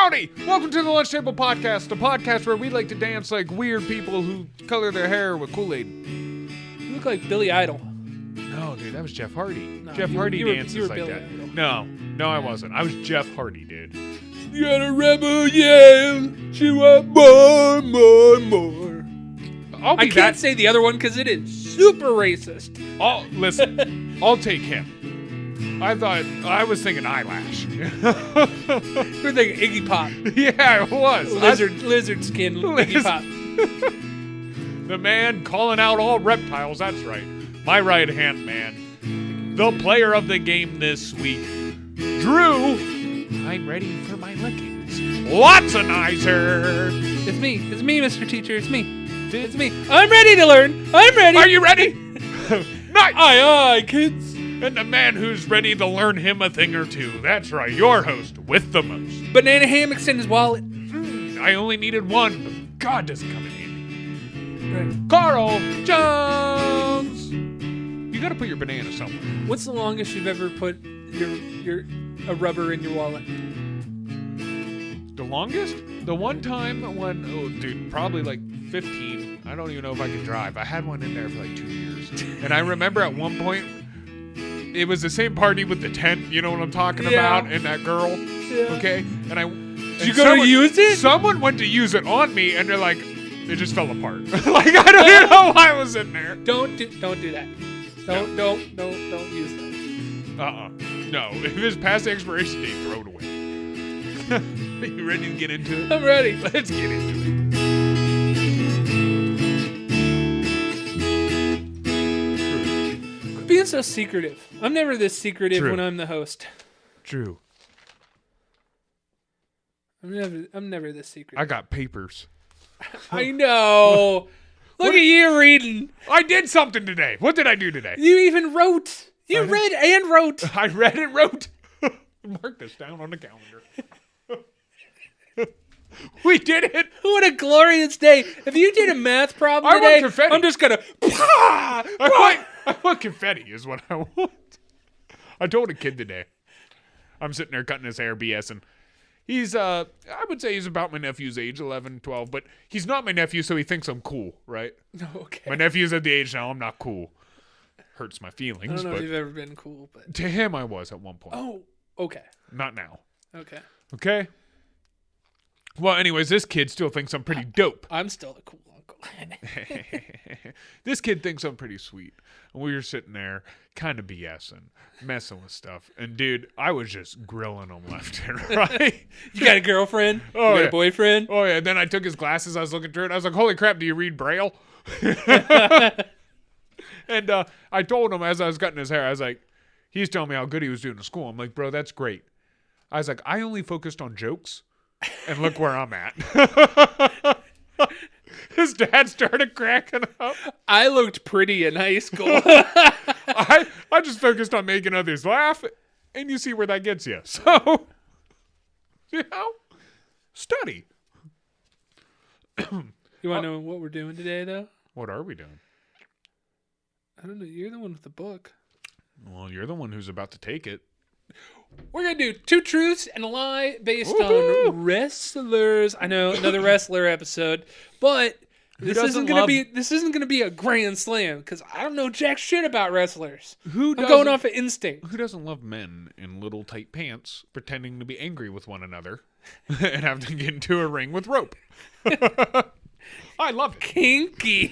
Howdy! Welcome to the Lunch Table Podcast, a podcast where we like to dance like weird people who color their hair with Kool-Aid. You look like Billy Idol. No, dude, that was Jeff Hardy. No, Jeff Hardy dances like Billy that. Idol. No, I wasn't. I was Jeff Hardy, dude. You're a rebel, yeah. She want more. I can't say the other one because it is super racist. Listen, I'll take him. I was thinking eyelash. You're thinking Iggy Pop. Yeah, it was. Lizard skin Iggy Pop. The man calling out all reptiles, that's right. My right-hand man. The player of the game this week. Drew, I'm ready for my lickings. Watsonizer. It's me, Mr. Teacher. It's me. I'm ready to learn. I'm ready. Are you ready? Nice. Aye, kids. And the man who's ready to learn him a thing or two. That's right, your host with the most. Banana hammocks in his wallet. I only needed one, but God doesn't come in handy. Right. Carl Jones. You gotta put your banana somewhere. What's the longest you've ever put a rubber in your wallet? The longest? The one time when, probably like 15. I don't even know if I could drive. I had one in there for like 2 years. And I remember at one point, it was the same party with the tent, you know what I'm talking about, and that girl, okay? Did you go to use it? Someone went to use it on me, and they're like, it just fell apart. Like, I don't even know why I was in there. Don't do that. Don't use that. No, if it's past the expiration date, throw it away. Are you ready to get into it? I'm ready. Let's get into it. Being so secretive. I'm never this secretive when I'm the host. True. I'm never this secretive. I got papers. I know. Look at you reading. I did something today. What did I do today? You even wrote. You read and wrote. I read and wrote. Mark this down on the calendar. We did it. What a glorious day. If you did a math problem I today, want confetti. I'm just going to... I want confetti is what I want. I told a kid today. I'm sitting there cutting his hair, BSing. He's, I would say he's about my nephew's age, 11, 12, but he's not my nephew, so he thinks I'm cool, right? Okay. My nephew's at the age now I'm not cool. Hurts my feelings, I don't know but if you've ever been cool, but... to him I was at one point. Oh, okay. Not now. Okay. Okay? Well, anyways, this kid still thinks I'm pretty dope. I'm still the cool uncle. This kid thinks I'm pretty sweet. And we were sitting there kind of BSing, messing with stuff. And, dude, I was just grilling him left and right. You got a girlfriend? Oh, you got yeah. a boyfriend? Oh, yeah. Then I took his glasses. I was looking through it. I was like, holy crap, do you read Braille? And I told him as I was cutting his hair, I was like, he's telling me how good he was doing in school. I'm like, bro, that's great. I was like, I only focused on jokes. And look where I'm at. His dad started cracking up. I looked pretty in high school. I just focused on making others laugh, and you see where that gets you. So, study. You want to know what we're doing today, though? What are we doing? I don't know. You're the one with the book. Well, you're the one who's about to take it. We're going to do 2 truths and a lie based on wrestlers. I know, another wrestler episode, but this isn't going to be a grand slam because I don't know jack shit about wrestlers. I'm going off of instinct. Who doesn't love men in little tight pants pretending to be angry with one another and have to get into a ring with rope? I love it. Kinky.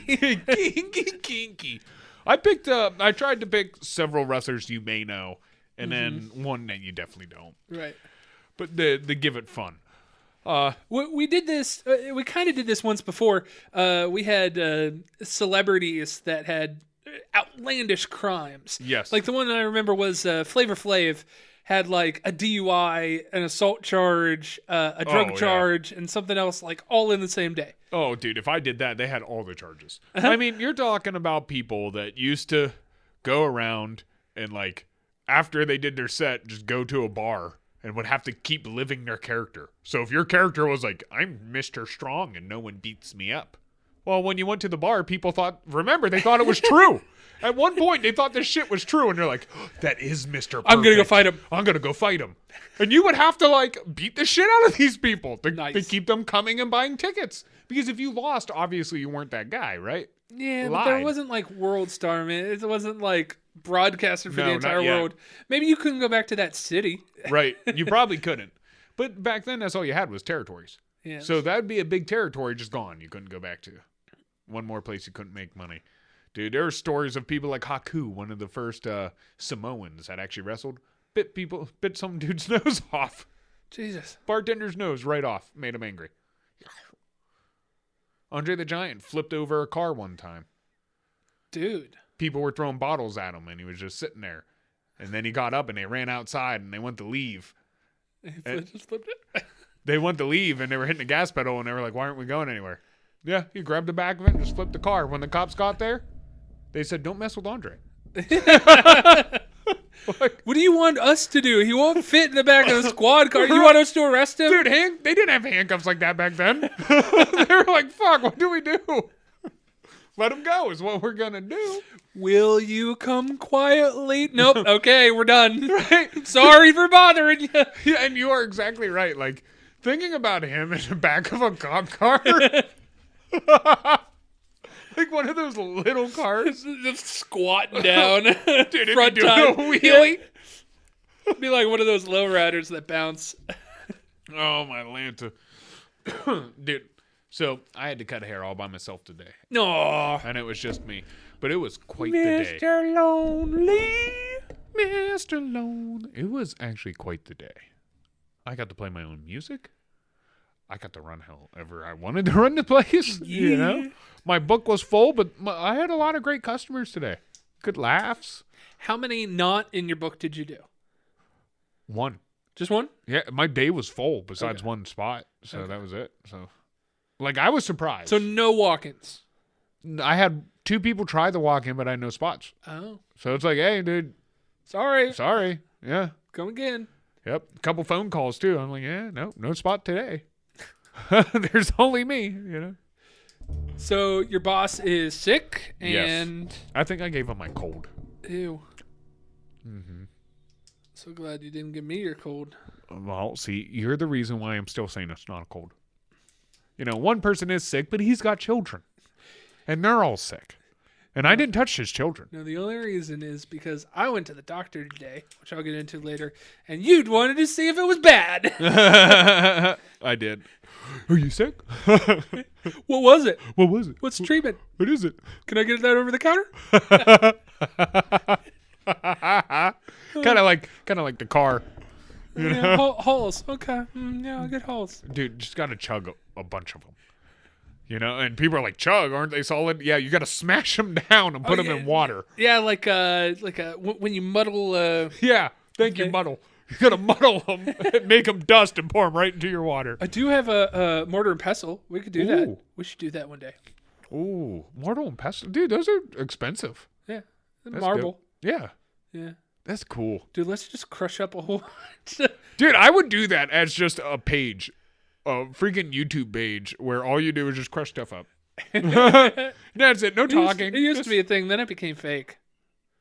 Kinky. I tried to pick several wrestlers you may know. And then one that you definitely don't. Right. But they give it fun. We did this. We kind of did this once before. We had celebrities that had outlandish crimes. Yes. Like the one I remember was Flavor Flav had like a DUI, an assault charge, a drug charge, and something else like all in the same day. Oh, dude, if I did that, they had all the charges. I mean, you're talking about people that used to go around and like, after they did their set, just go to a bar and would have to keep living their character. So if your character was like, I'm Mr. Strong and no one beats me up, Well, when you went to the bar, people thought it was true. At one point, they thought this shit was true, and they're like, that is Mr. Perfect. I'm going to go fight him. I'm going to go fight him. And you would have to, like, beat the shit out of these people to keep them coming and buying tickets. Because if you lost, obviously you weren't that guy, right? Yeah, but there wasn't, like, World Star, man. It wasn't, like, broadcaster for the entire world. Maybe you couldn't go back to that city. Right. You probably couldn't. But back then, that's all you had was territories. Yeah. So that would be a big territory just gone. You couldn't go back to. One more place you couldn't make money. Dude, there are stories of people like Haku, one of the first Samoans that actually wrestled, bit some dude's nose off. Jesus. Bartender's nose right off. Made him angry. Andre the Giant flipped over a car one time. Dude. People were throwing bottles at him, and he was just sitting there. And then he got up, and they ran outside, and they went to leave. Just flipped it? They went to leave, and they were hitting the gas pedal, and they were like, why aren't we going anywhere? Yeah, he grabbed the back of it and just flipped the car. When the cops got there, they said, don't mess with Andre. What do you want us to do? He won't fit in the back of the squad car. You want us to arrest him? Dude, they didn't have handcuffs like that back then. They were like, fuck, what do we do? Let him go is what we're going to do. Will you come quietly? Nope. Okay, we're done. Right? Sorry for bothering you. Yeah, and you are exactly right. Like, thinking about him in the back of a cop car. Like one of those little cars. Just squatting down. Dude, front doing time. a wheelie. Be like one of those low riders that bounce. Oh, my Lanta. Dude, so I had to cut hair all by myself today. No. And it was just me. But it was quite the day. Mr. Lonely. Mr. Lonely. It was actually quite the day. I got to play my own music. I got to run however I wanted to run the place. Yeah. You know? My book was full, but I had a lot of great customers today. Good laughs. How many not in your book did you do? One. Just one? Yeah, my day was full besides one spot. So that was it. So, like, I was surprised. So no walk-ins? I had 2 people try the walk-in, but I had no spots. Oh. So it's like, hey, dude. Sorry. Yeah. Come again. Yep. A couple phone calls, too. I'm like, yeah, no spot today. There's only me, you know. So your boss is sick, and... Yes. I think I gave him my cold. Ew. Mm-hmm. So glad you didn't give me your cold. Well, see, you're the reason why I'm still saying it's not a cold. You know, one person is sick, but he's got children. And they're all sick. And I didn't touch his children. No, the only reason is because I went to the doctor today, which I'll get into later, and you'd wanted to see if it was bad. I did. Are you sick? What was it? What was it? What's the treatment? What is it? Can I get that over the counter? Kind of like the car. You know? Holes. Okay. Yeah, I'll get holes. Dude, just got to chug a bunch of them. You know, and people are like, chug, aren't they solid? Yeah, you got to smash them down and put them in water. Yeah, like when you muddle. Yeah, thank you, muddle. You got to muddle them and make them dust and pour them right into your water. I do have a mortar and pestle. We could do that. We should do that one day. Ooh, mortar and pestle. Dude, those are expensive. Yeah. That's marble. Good. Yeah. Yeah. That's cool. Dude, let's just crush up a whole... Dude, I would do that as just a page. A freaking YouTube page where all you do is just crush stuff up. That's it. No talking. It used to be a thing, then it became fake.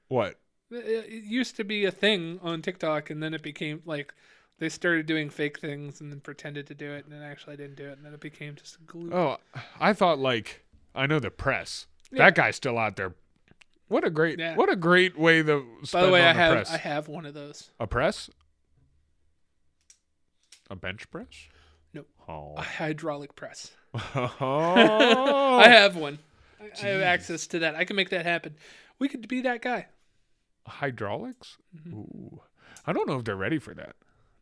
What? It used to be a thing on TikTok, and then it became like they started doing fake things and then pretended to do it, and then actually didn't do it, and then it became just a glue. Oh, I thought I know the press. Yeah. That guy's still out there. What a great way to spend By the way, on the press. I have one of those. A press? A bench press? Nope. Oh. A hydraulic press. Oh. I have one. I have access to that. I can make that happen. We could be that guy. Hydraulics? Mm-hmm. Ooh. I don't know if they're ready for that.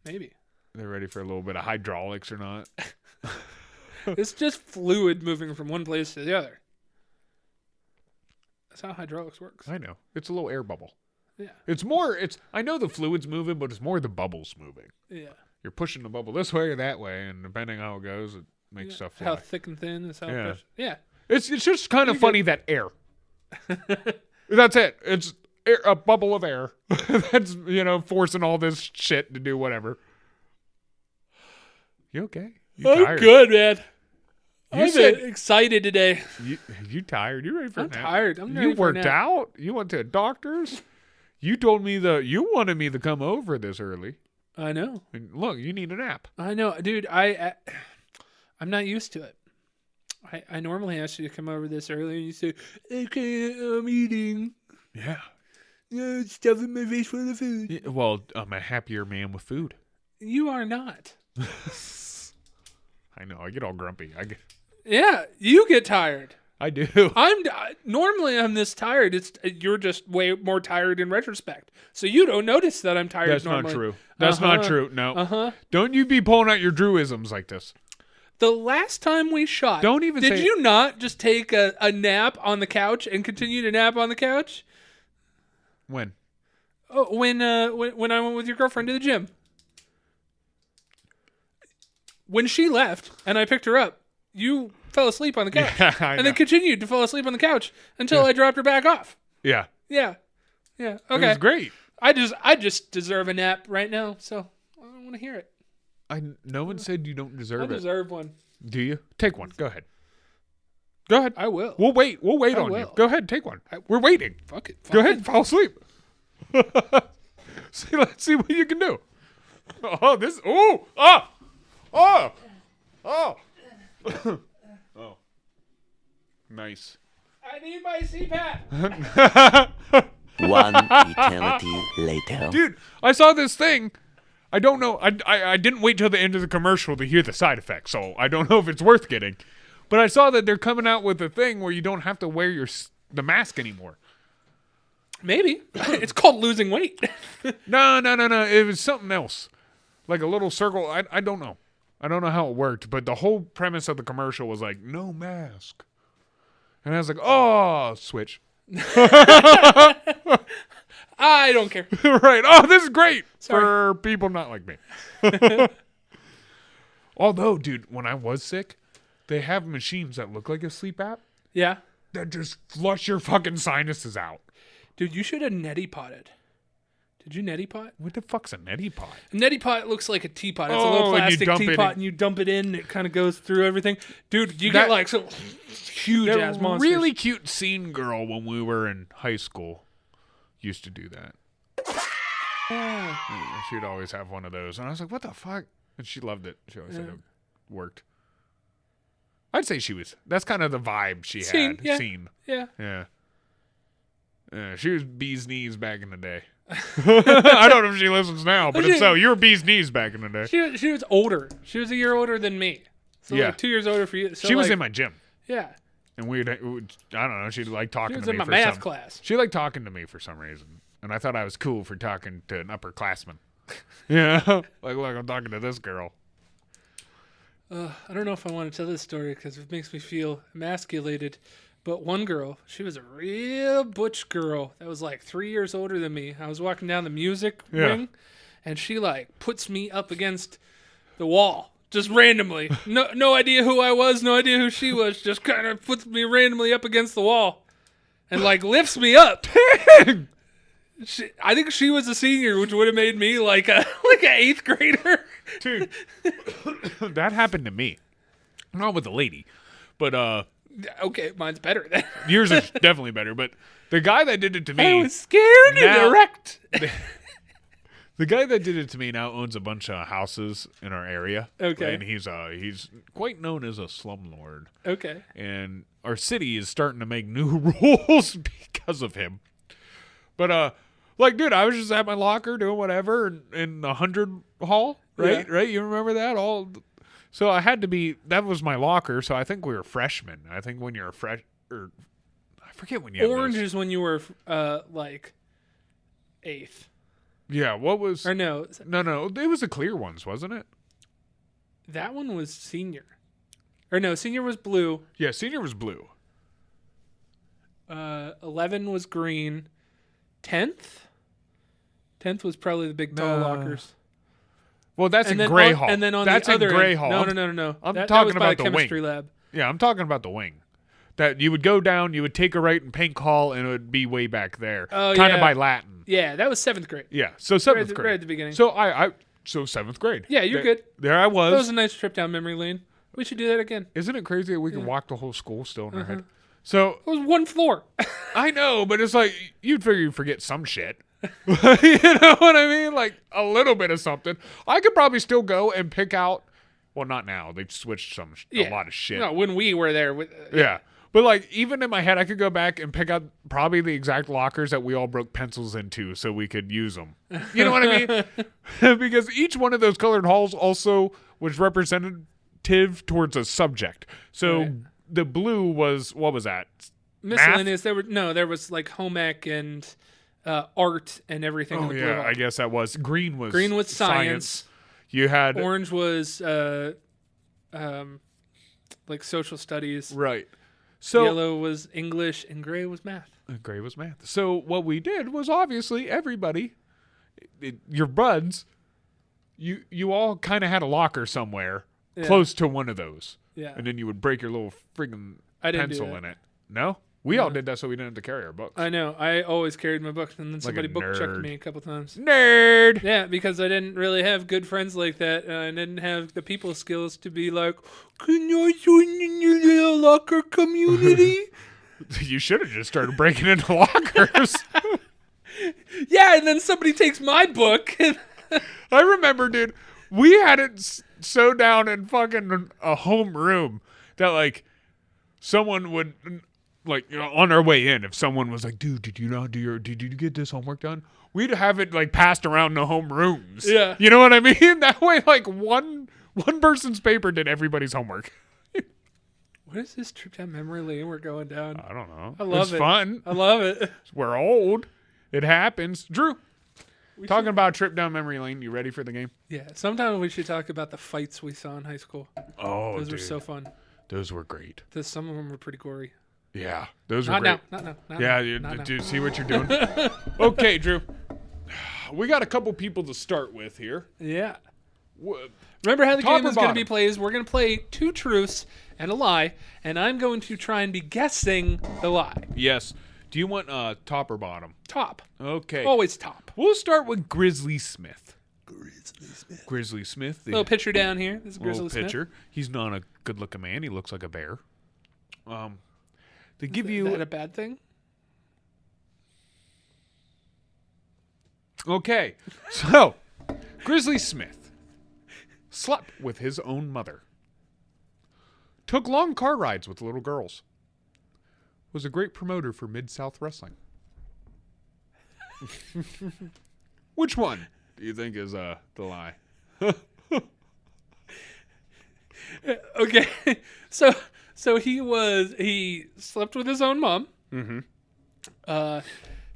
Maybe. They're ready for a little bit of hydraulics or not. It's just fluid moving from one place to the other. That's how hydraulics works. I know. It's a little air bubble. Yeah. I know the fluid's moving, but it's more the bubbles moving. Yeah. You're pushing the bubble this way or that way, and depending how it goes, it makes stuff fly. How thick and thin is how it pushes. Yeah. It's just kind of funny that air. That's it. It's a bubble of air that's, forcing all this shit to do whatever. You okay? You I'm tired? good, man. I'm excited today. You tired? You ready for a nap? I'm tired. I'm ready You for a worked nap. out? You went to a doctor's? You told me you wanted me to come over this early. I know. And look, you need a nap. I know, dude. I'm not used to it. I normally ask you to come over this early, and you say, "Okay, I'm eating." Yeah. Yeah, stuffing my face full of food. Yeah, well, I'm a happier man with food. You are not. I know. I get all grumpy. Yeah, you get tired. I do. Normally I'm this tired. You're just way more tired in retrospect. So you don't notice that I'm tired. That's normally. not true. That's not true. No. Uh-huh. Don't you be pulling out your Druisms like this. The last time we shot, did you not just take a nap on the couch and continue to nap on the couch? When? Oh, when I went with your girlfriend to the gym. When she left and I picked her up, you fell asleep on the couch. Yeah, and then continued to fall asleep on the couch until I dropped her back off. Yeah. Yeah. Yeah. Okay. It was great. I just deserve a nap right now, so I don't want to hear it. No one said you don't deserve it. I deserve one. Do you? Take one. Go ahead. Go ahead. I will. We'll wait. We'll wait on you. Go ahead. Take one. We're waiting. Fuck it. Go ahead. Fall asleep. Let's see what you can do. Oh, this. Oh. Ah. Oh. Oh. Oh. Nice. I need my CPAP. One eternity later. Dude, I saw this thing. I don't know. I didn't wait till the end of the commercial to hear the side effects, so I don't know if it's worth getting. But I saw that they're coming out with a thing where you don't have to wear the mask anymore. Maybe. It's called losing weight. No. It was something else. Like a little circle. I don't know. I don't know how it worked, but the whole premise of the commercial was like, no mask. And I was like, oh, switch. I don't care. Right. Oh, this is great. Sorry. For people not like me. Although, dude, when I was sick, they have machines that look like a sleep app Yeah. that just flush your fucking sinuses out. Dude, you should have neti potted. Did you neti pot? What the fuck's a neti pot? A neti pot looks like a teapot. It's a Oh, little and you plastic dump it teapot, in. and you dump it in, and it kind of goes through everything. Dude, you get like some huge That ass monsters. really cute scene girl when we were in high school used to do that. Yeah, she'd always have one of those. And I was like, what the fuck? And she loved it. She always said it worked. I'd say that's kind of the vibe she had. Yeah. Seen. Yeah. Yeah. Yeah, she was bee's knees back in the day. I don't know if she listens now, but if so, you were bee's knees back in the day. She was older. She was a year older than me. So Yeah. like 2 years older for you. So She was in my gym. Yeah. And I don't know, she'd like talking She was to in me my for math some. class. She liked talking to me for some reason. And I thought I was cool for talking to an upperclassman. Yeah. Like, look, I'm talking to this girl. I don't know if I want to tell this story because it makes me feel emasculated. But one girl, she was a real butch girl that was like 3 years older than me. I was walking down the music wing, and she like puts me up against the wall. Just randomly. No idea who I was, no idea who she was. Just kind of puts me randomly up against the wall. And like lifts me up. I think she was a senior, which would have made me like an 8th grader. Dude, that happened to me. Not with a lady, but okay, mine's better then. yours is definitely better. But the guy that did it to me, I was scared and erect. The guy that did it to me now owns a bunch of houses in our area. Okay, and he's quite known as a slumlord. Okay, and our city is starting to make new rules because of him. But like, dude, I was just at my locker doing whatever in the 100 hall, right? Yeah. Right? You remember that? So I had to be. That was my locker. So I think we were freshmen. I think when you're a or I forget when you. Orange is when you were like 8th. Yeah. What was? Or no? No. It was the clear ones, wasn't it? That one was senior. Or no, senior was blue. Yeah, senior was blue. 11 was green. 10th was probably the big tall lockers. Well, that's in Gray Hall. And then on that's the other in Gray end, Hall. No. I'm that talking was by about the the chemistry wing. lab. Yeah, I'm talking about the wing. That you would go down, you would take a right in Pink Hall, and it would be way back there. Oh, kind of yeah. by Latin. Yeah, that was 7th grade. Yeah, so 7th grade. Right at the beginning. So so 7th grade. Yeah, you're good. There I was. That was a nice trip down memory lane. We should do that again. Isn't it crazy that we can walk the whole school still in our head? So It was one floor. I know, but it's like you'd figure you'd forget some shit. You know what I mean? Like a little bit of something. I could probably still go and pick out. Well, not now. They've switched a lot of shit. No, when we were there. Yeah. But like even in my head, I could go back and pick out probably the exact lockers that we all broke pencils into so we could use them. You know what I mean? Because each one of those colored halls also was representative towards a subject. So the blue was, what was that? Miscellaneous. There was like home ec and art and everything. Oh yeah, I guess that was. Green was science. You had orange was like social studies. Right. So yellow was English and gray was math. Gray was math. So what we did was obviously everybody, your buds, you all kind of had a locker somewhere close to one of those. Yeah. And then you would break your little friggin' pencil in it. No? We all did that so we didn't have to carry our books. I know. I always carried my books, and then somebody book checked nerd. me a couple times. Nerd! Yeah, because I didn't really have good friends like that. I didn't have the people skills to be like, can I join in your little locker community? You should have just started breaking into lockers. Yeah, and then somebody takes my book. I remember, dude, we had it so down in fucking a home room that, like, someone would... Like, you know, on our way in, if someone was like, dude, did you get this homework done? We'd have it like passed around the home rooms. Yeah. You know what I mean? That way, like one person's paper did everybody's homework. What is this trip down memory lane we're going down? I don't know. I love it. It's fun. I love it. We're old. It happens. Drew, talking about a trip down memory lane. You ready for the game? Yeah. Sometime we should talk about the fights we saw in high school. Oh, Those were so fun. Those were great. Some of them were pretty gory. Yeah, those were Not great. now. Not Yeah, now. do you see what you're doing? Okay, Drew. We got a couple people to start with here. Yeah. Remember how the Top game or is going to bottom? be played is we're going to play two truths and a lie, and I'm going to try and be guessing the lie. Yes. Do you want top or bottom? Top. Okay. Always top. We'll start with Grizzly Smith. Grizzly Smith. The Little picture down here. This is Grizzly little Smith. picture. He's not a good-looking man. He looks like a bear. They give Is you... that a bad thing? Okay. So, Grizzly Smith slept with his own mother. Took long car rides with little girls. Was a great promoter for Mid-South Wrestling. Which one do you think is the lie? Okay. So he slept with his own mom. Mm-hmm.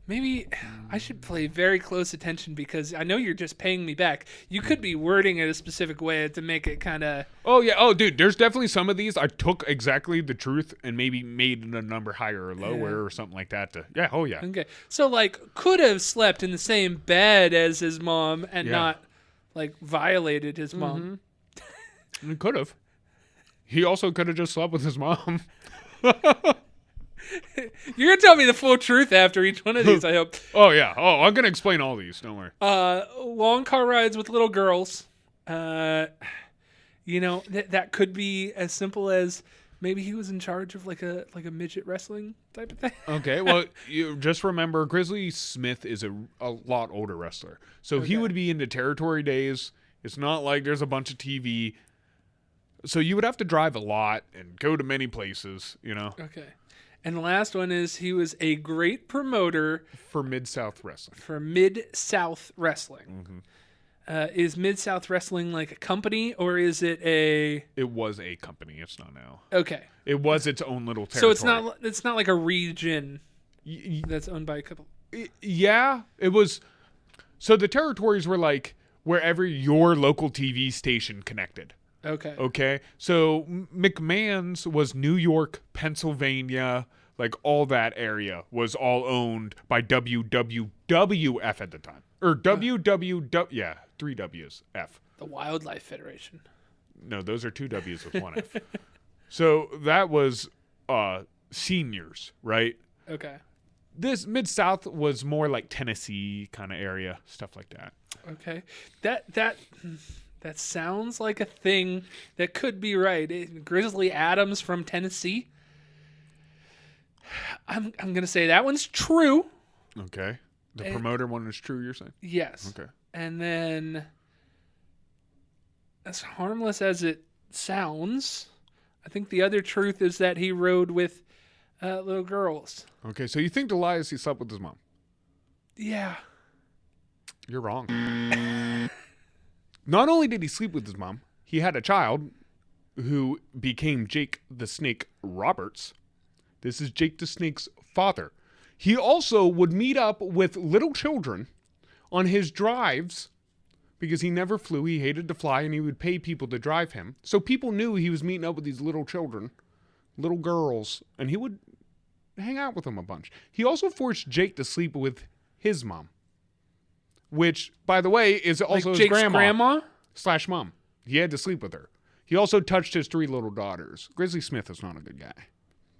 Maybe I should play very close attention because I know you're just paying me back. You could be wording it a specific way to make it kind of... Oh, yeah. Oh, dude, there's definitely some of these. I took exactly the truth and maybe made a number higher or lower or something like that. Yeah, oh, yeah. Okay. So, like, could have slept in the same bed as his mom and not, like, violated his mom. He could have. He also could have just slept with his mom. You're going to tell me the full truth after each one of these, I hope. Oh, yeah. Oh, I'm going to explain all these. Don't worry. Long car rides with little girls. You know, that could be as simple as maybe he was in charge of like a midget wrestling type of thing. Okay, well, you just remember Grizzly Smith is a lot older wrestler. So he would be into territory days. It's not like there's a bunch of TV. So you would have to drive a lot and go to many places, you know. Okay. And the last one is he was a great promoter For Mid-South Wrestling. for Mid-South Wrestling. Is Mid-South Wrestling like a company or is it a... It was a company. It's not now. Okay. It was its own little territory. So it's not like a region that's owned by a couple... Yeah, it was. So the territories were like wherever your local TV station connected. Okay. Okay. So McMahon's was New York, Pennsylvania, like all that area was all owned by WWF at the time. Or WWW. Yeah, 3 W's. F. The Wildlife Federation. No, those are 2 W's with 1 F. So that was seniors, right? Okay. This Mid-South was more like Tennessee kind of area, stuff like that. Okay. That That sounds like a thing that could be right. Grizzly Adams from Tennessee. I'm gonna say that one's true. Okay. The promoter one is true, you're saying? Yes. Okay. And then, as harmless as it sounds, I think the other truth is that he rode with little girls. Okay, so you think the lie is he slept with his mom? Yeah. You're wrong. Not only did he sleep with his mom, he had a child who became Jake the Snake Roberts. This is Jake the Snake's father. He also would meet up with little children on his drives because he never flew. He hated to fly, and he would pay people to drive him. So people knew he was meeting up with these little children, little girls, and he would hang out with them a bunch. He also forced Jake to sleep with his mom, which, by the way, is also Like his Jake's grandma? / mom. He had to sleep with her. He also touched his 3 little daughters. Grizzly Smith is not a good guy.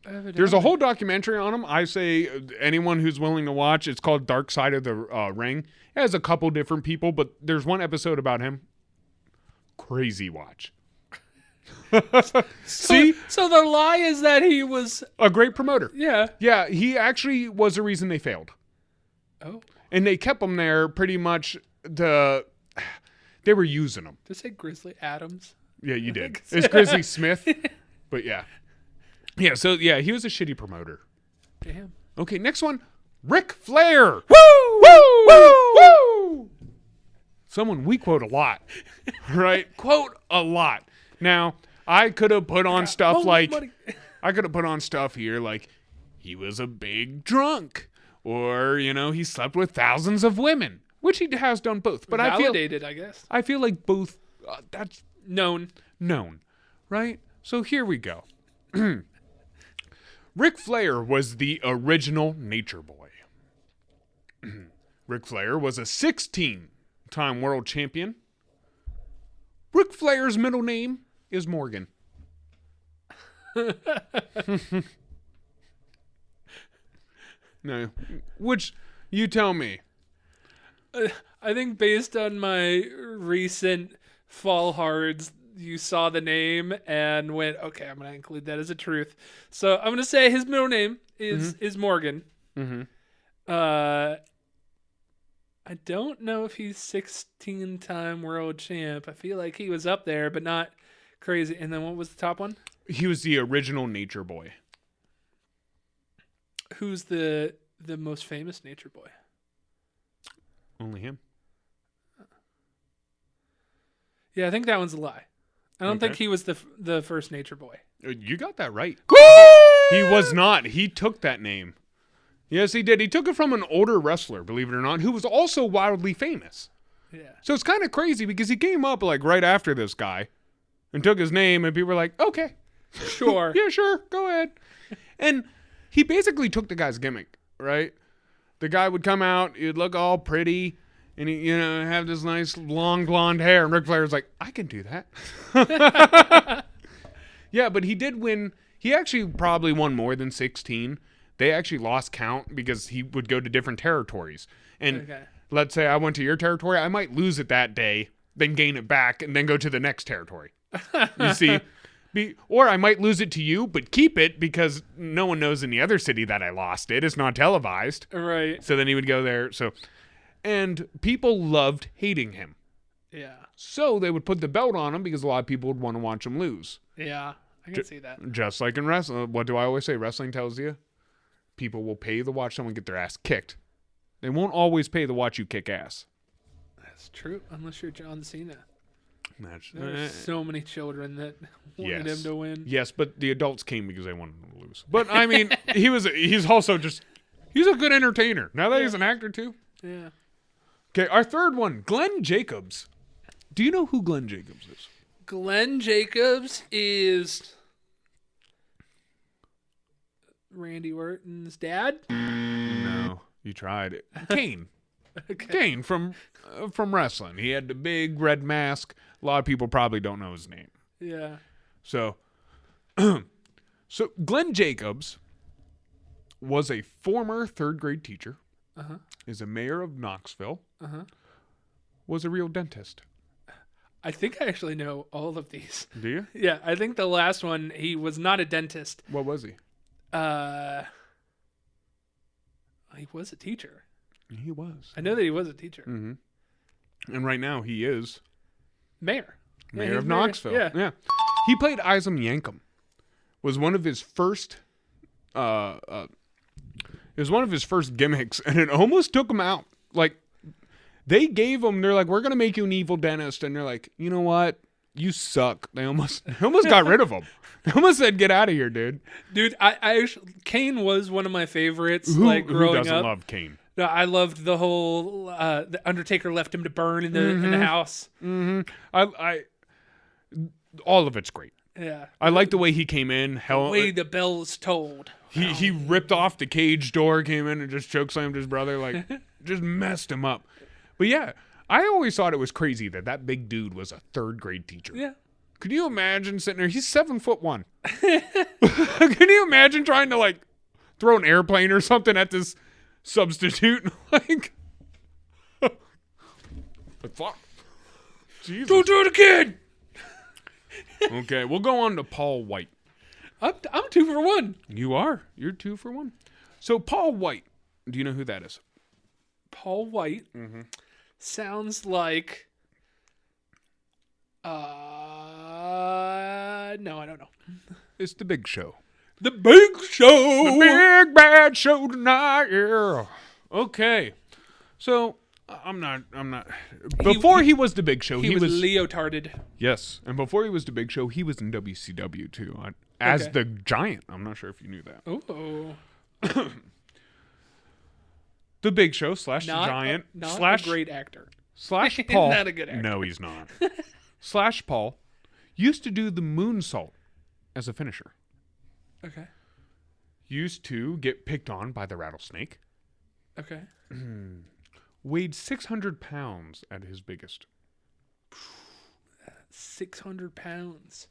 Evidently. There's a whole documentary on him. I say anyone who's willing to watch, it's called Dark Side of the Ring. It has a couple different people, but there's one episode about him. Crazy watch. See? So the lie is that he was... A great promoter. Yeah. Yeah, he actually was the reason they failed. Oh. And they kept him there pretty much to... They were using him. Did I say Grizzly Adams? Yeah, you did. It's Grizzly Smith. But yeah. Yeah, so yeah, he was a shitty promoter. Damn. Okay, next one. Ric Flair. Woo! Woo! Woo! Woo! Someone we quote a lot. Right? Quote a lot. Now, I could have put on stuff I could have put on stuff here like he was a big drunk, or he slept with thousands of women, which he has done both. But Validated, I guess. I feel like both that's Known, right? So here we go. Ric Flair was the original Nature Boy. Ric Flair was a 16-time world champion. Ric Flair's middle name is Morgan. No, which you tell me. I think based on my recent fall hards, you saw the name and went, okay, I'm going to include that as a truth. So I'm going to say his middle name is Morgan. Mm-hmm. I don't know if he's 16-time world champ. I feel like he was up there, but not crazy. And then what was the top one? He was the original Nature Boy. Who's the most famous Nature Boy? Only him. Yeah, I think that one's a lie. I don't Okay. think he was the first Nature Boy. You got that right. Woo! He was not. He took that name. Yes, he did. He took it from an older wrestler, believe it or not, who was also wildly famous. Yeah. So it's kind of crazy because he came up like right after this guy and took his name, and people were like, okay. Sure. Yeah, sure. Go ahead. And he basically took the guy's gimmick, right? The guy would come out, he'd look all pretty, and he, have this nice long blonde hair. And Ric Flair was like, I can do that. Yeah, but he did win. He actually probably won more than 16. They actually lost count because he would go to different territories. And let's say I went to your territory, I might lose it that day, then gain it back, and then go to the next territory. You see? Or I might lose it to you, but keep it because no one knows in the other city that I lost it. It's not televised. Right. So then he would go there. And people loved hating him. Yeah. So they would put the belt on him because a lot of people would want to watch him lose. Yeah. I can see that. Just like in wrestling. What do I always say? Wrestling tells you people will pay to watch someone get their ass kicked. They won't always pay to watch you kick ass. That's true. Unless you're John Cena. That's, There's so many children that wanted him to win. Yes, but the adults came because they wanted him to lose. But I mean, he's also just he's a good entertainer. Now that he's an actor too. Yeah. Okay, our third one, Glenn Jacobs. Do you know who Glenn Jacobs is? Glenn Jacobs is Randy Orton's dad. No, you tried it. Kane. Okay. Kane from wrestling. He had the big red mask. A lot of people probably don't know his name. Yeah. So Glenn Jacobs was a former third grade teacher. Uh-huh. Is a mayor of Knoxville. Uh-huh. Was a real dentist. I think I actually know all of these. Do you? Yeah, I think the last one, he was not a dentist. What was he? He was a teacher. He was. I know that he was a teacher. Mm-hmm. And right now he is Mayor. mayor he's of Knoxville. Yeah. He played Isam Yankum. Was one of his first. It was one of his first gimmicks, and it almost took him out. Like, they gave him. They're like, "We're gonna make you an evil dentist," and they're like, "You know what? You suck." They almost got rid of him. They almost said, "Get out of here, dude." Dude, I actually, Kane was one of my favorites. Growing who doesn't up. love Kane? No, I loved the whole the Undertaker left him to burn in the house. I all of it's great. Yeah, I like the way he came in. the way the bell's tolled. He ripped off the cage door, came in and just chokeslammed his brother, like just messed him up. But yeah, I always thought it was crazy that big dude was a third grade teacher. Yeah. Could you imagine sitting there? He's 7'1". Can you imagine trying to like throw an airplane or something at this substitute? Like, fuck. Jesus. Don't do it again. Okay, we'll go on to Paul White. I'm 2 for 1. You are. You're 2 for 1. So Paul White, do you know who that is? Paul White sounds like. No, I don't know. It's The Big Show. The Big Show. The big bad show tonight. Yeah. Okay. So I'm not. Before he was The Big Show, he was leotarded. Yes, and before he was The Big Show, he was in WCW too, as the Giant. I'm not sure if you knew that. Oh. The Big Show / the Giant / a great actor. / Paul. Not a good actor. No, he's not. / Paul used to do the moonsault as a finisher. Okay. Used to get picked on by the rattlesnake. Okay. Weighed 600 pounds at his biggest. 600 pounds.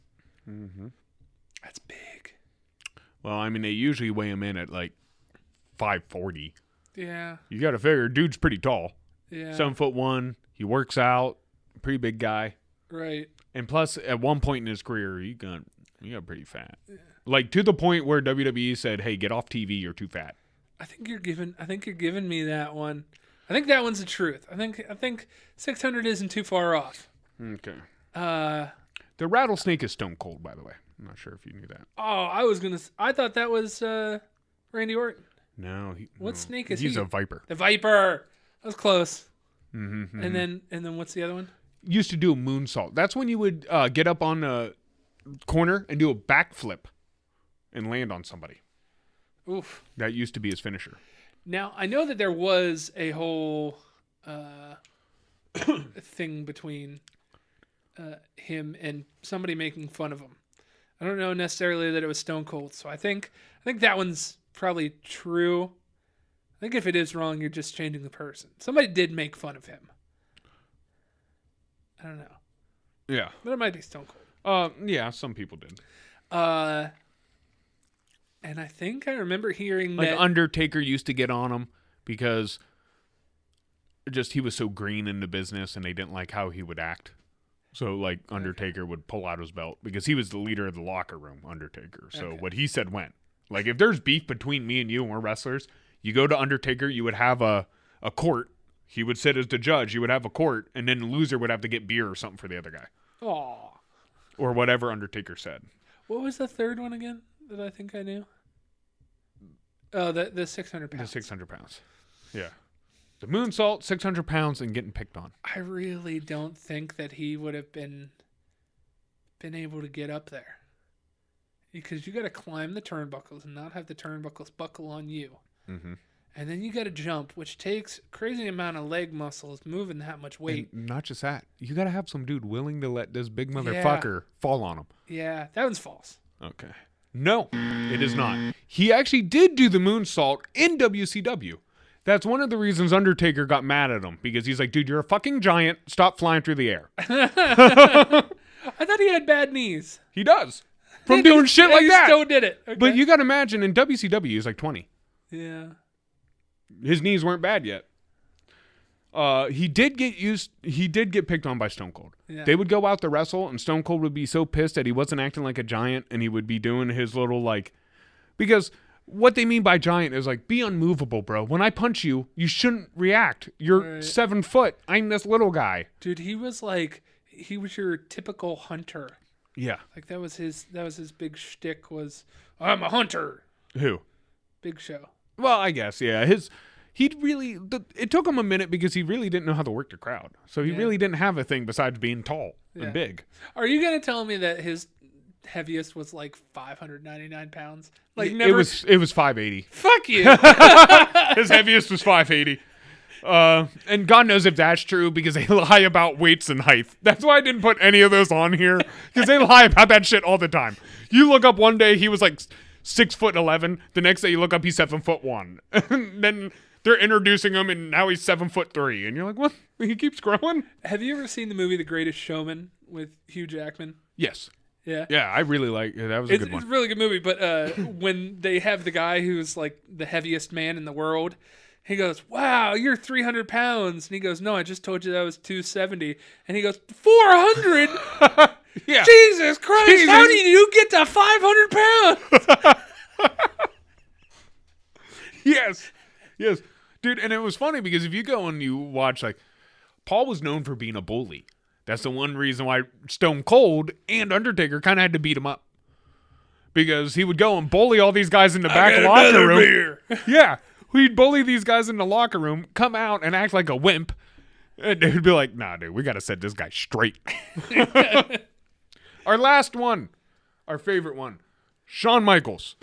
Mm-hmm. That's big. Well, I mean, they usually weigh him in at like 540. Yeah. You got to figure, dude's pretty tall. Yeah. 7'1". He works out. Pretty big guy. Right. And plus, at one point in his career, he got pretty fat. Yeah. Like to the point where WWE said, "Hey, get off TV. You're too fat." I think you're giving me that one. I think that one's the truth. I think 600 isn't too far off. Okay. The rattlesnake is Stone Cold, by the way. I'm not sure if you knew that. Oh, I thought that was Randy Orton. No. What snake is he? He's a viper. The viper. That was close. Mm-hmm. And then what's the other one? Used to do a moonsault. That's when you would get up on a corner and do a backflip and land on somebody. Oof. That used to be his finisher. Now, I know that there was a whole thing between him and somebody making fun of him. I don't know necessarily that it was Stone Cold, so I think that one's probably true. I think if it is wrong, you're just changing the person. Somebody did make fun of him. I don't know. Yeah. But it might be Stone Cold. Yeah, some people did. And I think I remember hearing like that Undertaker used to get on him because just he was so green in the business and they didn't like how he would act. So like Undertaker would pull out his belt because he was the leader of the locker room, Undertaker. So what he said went. Like if there's beef between me and you and we're wrestlers, you go to Undertaker, you would have a court. He would sit as the judge. You would have a court, and then the loser would have to get beer or something for the other guy. Aw. Or whatever Undertaker said. What was the third one again that I think I knew? Oh, the 600 pounds. The 600 pounds. Yeah. The moonsault, 600 pounds, and getting picked on. I really don't think that he would have been able to get up there. Because you got to climb the turnbuckles and not have the turnbuckles buckle on you. Mm-hmm. And then you got to jump, which takes a crazy amount of leg muscles moving that much weight. And not just that. You got to have some dude willing to let this big motherfucker fall on him. Yeah, that one's false. Okay. No, it is not. He actually did do the moonsault in WCW. That's one of the reasons Undertaker got mad at him. Because he's like, dude, you're a fucking giant. Stop flying through the air. I thought he had bad knees. He does. From doing shit like that. He still did it. Okay. But you got to imagine, in WCW, he's like 20. Yeah. His knees weren't bad yet. He did get picked on by Stone Cold. Yeah. They would go out to wrestle, and Stone Cold would be so pissed that he wasn't acting like a giant, and he would be doing his little because what they mean by giant is be unmovable, bro. When I punch you, you shouldn't react. You're 7 foot. I'm this little guy. Dude, he was your typical hunter. Yeah. That was his big shtick was, I'm a hunter. Who? Big Show. Well, I guess, yeah. It took him a minute because he really didn't know how to work the crowd. So he really didn't have a thing besides being tall and big. Are you going to tell me that his heaviest was 599 pounds? It was 580. Fuck you. His heaviest was 580. And God knows if that's true because they lie about weights and height. That's why I didn't put any of those on here because they lie about that shit all the time. You look up one day, he was 6'11". The next day you look up, he's 7'1". And then they're introducing him, and now he's 7'3", and you're like, what? He keeps growing. Have you ever seen the movie The Greatest Showman with Hugh Jackman? Yes. Yeah. Yeah, I really like it. That was a good one. It's a really good movie, but when they have the guy who's the heaviest man in the world, he goes, wow, you're 300 pounds. And he goes, no, I just told you that was 270. And he goes, 400? Yeah. Jesus Christ, how did you get to 500 pounds? Yes. Dude, and it was funny because if you go and you watch, Paul was known for being a bully. That's the one reason why Stone Cold and Undertaker kind of had to beat him up. Because he would go and bully all these guys in the back locker room. Beer. Yeah. He'd bully these guys in the locker room, come out and act like a wimp. And they'd be like, nah, dude, we got to set this guy straight. Our last one, our favorite one, Shawn Michaels.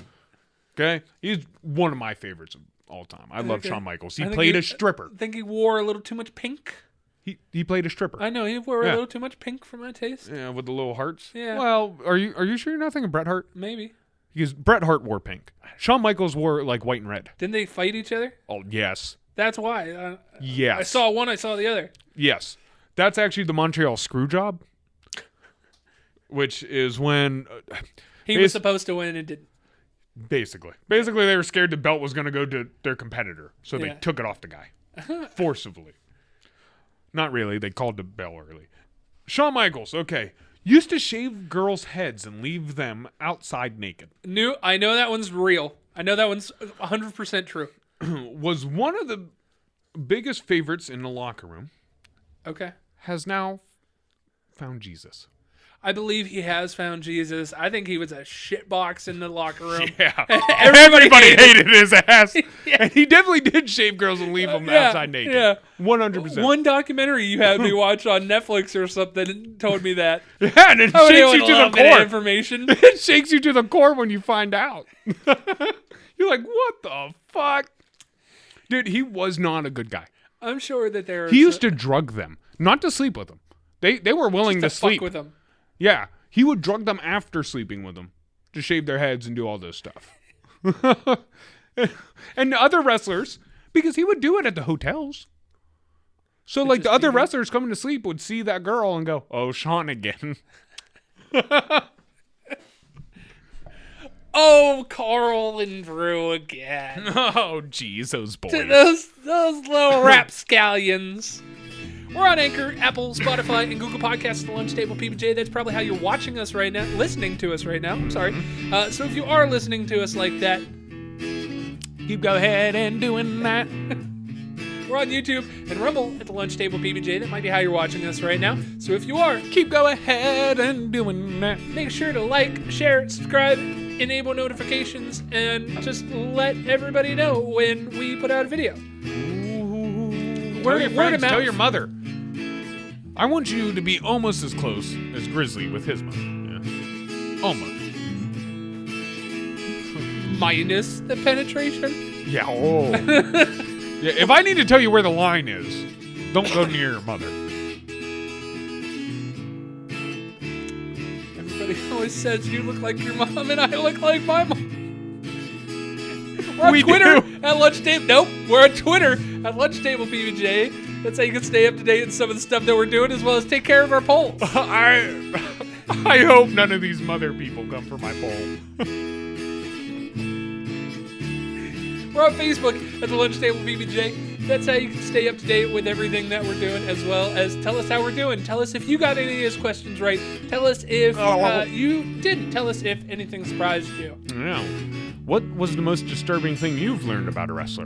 Okay? He's one of my favorites of all time. I love Shawn Michaels. He played a stripper. I think he wore a little too much pink. He played a stripper. I know, he wore a little too much pink for my taste. Yeah, with the little hearts. Yeah. Well, are you sure you're not thinking Bret Hart? Maybe. Because Bret Hart wore pink. Shawn Michaels wore white and red. Didn't they fight each other? Oh, yes. That's why. Yes. I saw one, I saw the other. Yes. That's actually the Montreal Screwjob, which is when... he was supposed to win and didn't. Basically, they were scared the belt was going to go to their competitor, so they took it off the guy. Forcibly. Not really. They called the bell early. Shawn Michaels, okay. Used to shave girls' heads and leave them outside naked. I know that one's real. I know that one's 100% true. Was one of the biggest favorites in the locker room. Okay. Has now found Jesus. I believe he has found Jesus. I think he was a shitbox in the locker room. Yeah. Everybody hated his ass. Yeah. And he definitely did shave girls and leave them outside naked. Yeah. 100%. One documentary you had me watch on Netflix or something told me that. Yeah, and it shakes you to the core. Information. It shakes you to the core when you find out. You're like, what the fuck? Dude, he was not a good guy. I'm sure that He used to drug them, not to sleep with them. They were willing to sleep fuck with them. Yeah, he would drug them after sleeping with them to shave their heads and do all this stuff. And the other wrestlers, because he would do it at the hotels. So the other wrestlers coming to sleep would see that girl and go, oh, Shawn again. Oh, Carl and Drew again. Oh, geez, those boys. Those little rapscallions. We're on Anchor, Apple, Spotify, and Google Podcasts at the Lunch Table PBJ. That's probably how you're watching us right now, listening to us right now. I'm sorry. So if you are listening to us like that, keep go ahead and doing that. We're on YouTube and Rumble at the Lunch Table PBJ. That might be how you're watching us right now. So if you are, keep go ahead and doing that. Make sure to like, share, subscribe, enable notifications, and just let everybody know when we put out a video. Tell your friends, tell your mother. I want you to be almost as close as Grizzly with his mother. Yeah. Almost. Minus the penetration? Yeah. Oh. Yeah. If I need to tell you where the line is, don't go near your mother. Everybody always says you look like your mom and I look like my mom. We're on Twitter at Lunch Table. Nope. We're on Twitter at Lunch Table PBJ. That's how you can stay up to date in some of the stuff that we're doing, as well as take care of our polls. I hope none of these mother people come for my poll. We're on Facebook at the Lunch Table PBJ. That's how you can stay up to date with everything that we're doing, as well as tell us how we're doing. Tell us if you got any of his questions right. Tell us if you didn't. Tell us if anything surprised you. Yeah. What was the most disturbing thing you've learned about a wrestler?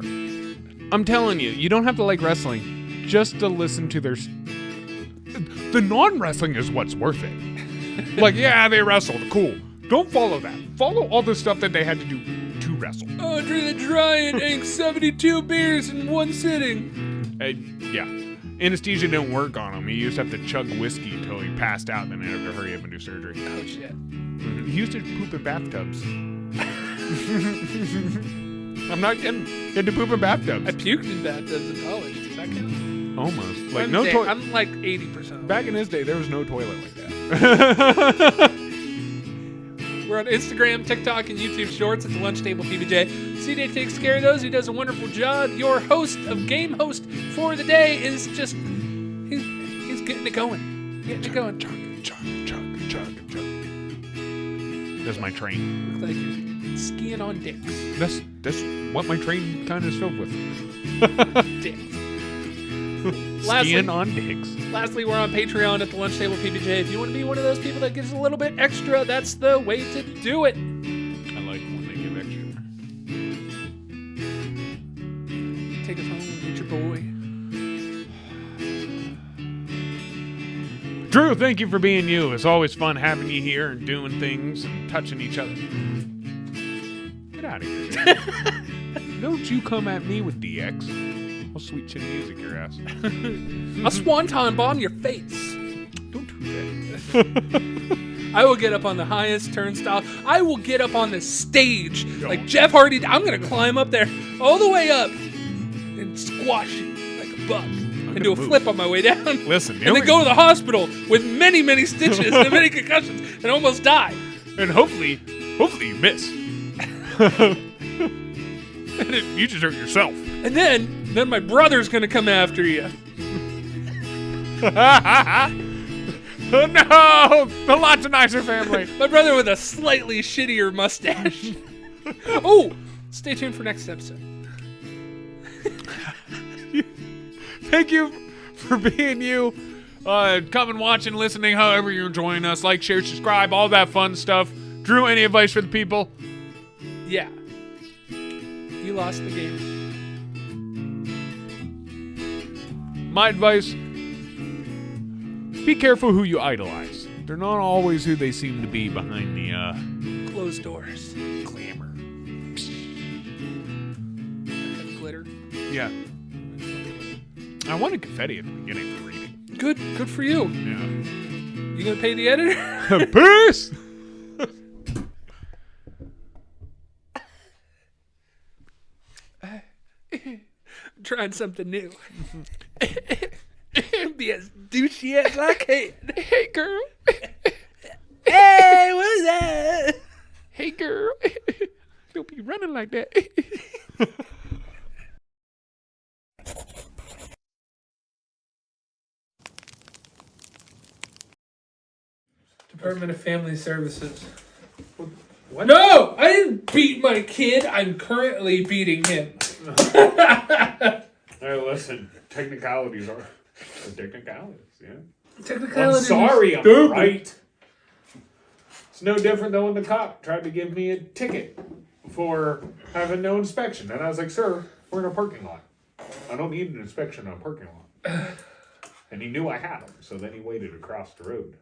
I'm telling you, you don't have to like wrestling just to listen to their... The non-wrestling is what's worth it. Like, yeah, they wrestled. Cool. Don't follow that. Follow all the stuff that they had to do to wrestle. Andre the Giant drank 72 beers in one sitting. Yeah. Anesthesia didn't work on him. He used to have to chug whiskey until he passed out, then he had to hurry up and do surgery. Oh, shit. He used to poop in bathtubs. I'm not kidding. He had to poop in bathtubs. I puked in bathtubs in college. Does that count? Almost. Like no toilet. I'm like 80%. Back in his day, there was no toilet like that. We're on Instagram, TikTok, and YouTube Shorts at the Lunch Table PBJ. CJ takes care of those. He does a wonderful job. Your game host for the day is just he's getting it going. That's my train. Looks like you're skiing on dicks. That's what my train kind of is filled with. Dicks. Skiing on dicks. Lastly, we're on Patreon at the Lunch Table PBJ. If you want to be one of those people that gives a little bit extra, that's the way to do it. I like when they give extra. Take us home, get your boy. Drew, thank you for being you. It's always fun having you here and doing things and touching each other. Get out of here. Don't you come at me with DX. I'll sweet chin music your ass. I'll swanton bomb your face. Don't do that. I will get up on the highest turnstile. I will get up on the stage like Jeff Hardy. I'm going to climb up there all the way up and squash you like a bug. And do a flip on my way down. Listen, and then go to the hospital with many, many stitches and many concussions and almost die. And hopefully you miss. And you just hurt yourself. And then my brother's gonna come after you. Oh no! The Lots of Nicer family. My brother with a slightly shittier mustache. Oh, stay tuned for next episode. Thank you for being you. Coming, watching, listening, however you're enjoying us. Like, share, subscribe, all that fun stuff. Drew, any advice for the people? Yeah. You lost the game. My advice, be careful who you idolize. They're not always who they seem to be behind the, closed doors. glamour. Glitter. Yeah. I wanted confetti at the beginning for reading. Good for you. Yeah. You gonna pay the editor? Peace! Trying something new. Be as douchey as I can. Hey, girl. Hey, what's that? Hey, girl. Don't be running like that. Department of Family Services. What? No! I didn't beat my kid. I'm currently beating him. Hey, listen. Technicalities are technicalities, yeah. Technicalities. I'm sorry, I'm right. It's no different than when the cop tried to give me a ticket for having no inspection. And I was like, sir, we're in a parking lot. I don't need an inspection on a parking lot. And he knew I had them, so then he waited across the road.